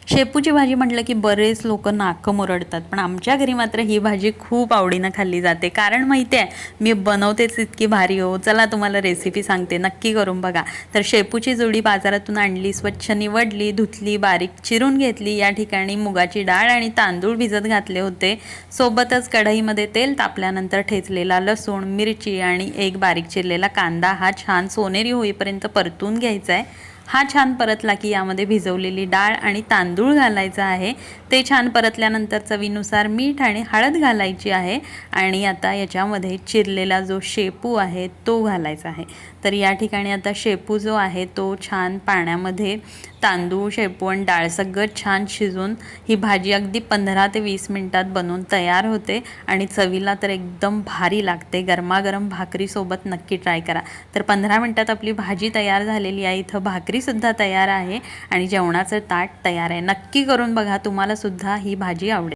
शेपूची भाजी म्हटलं की बरेच लोक नाकं मुरडतात, पण आमच्या घरी मात्र ही भाजी खूप आवडीनं खाल्ली जाते. कारण माहिती आहे, मी बनवतेच इतकी भारी हो. चला तुम्हाला रेसिपी सांगते, नक्की करून बघा. तर शेपूची जुडी बाजारातून आणली, स्वच्छ निवडली, धुतली, बारीक चिरून घेतली. या ठिकाणी मुगाची डाळ आणि तांदूळ भिजत घातले होते. सोबतच कढईमध्ये तेल तापल्यानंतर ठेचलेला लसूण, मिरची आणि एक बारीक चिरलेला कांदा हा छान सोनेरी होईपर्यंत परतून घ्यायचा आहे. हा छान परतला की यामध्ये भिजवलेली डाळ आणि तांदूळ घालायचा आहे. ते छान परतल्यानंतर चवीनुसार मीठ आणि हळद घालायची आहे. आणि आता याच्यामध्ये चिरलेला जो शेपू आहे तो घालायचा आहे. तर या ठिकाणी आता शेपू जो आहे तो छान पाण्यामध्ये तांदूळ, शेपू आणि डाळ सगळं छान शिजून ही भाजी अगदी 15 ते 20 मिनिटात बनवून तयार होते. आणि चवीला तर एकदम भारी लागते. गरमागरम भाकरीसोबत नक्की ट्राय करा. तर 15 मिनिटात आपली भाजी तयार झालेली आहे. इथं भाकरीसुद्धा तयार आहे आणि जेवणाचं ताट तयार आहे. नक्की करून बघा, तुम्हाला सुद्धा ही भाजी आवडेल.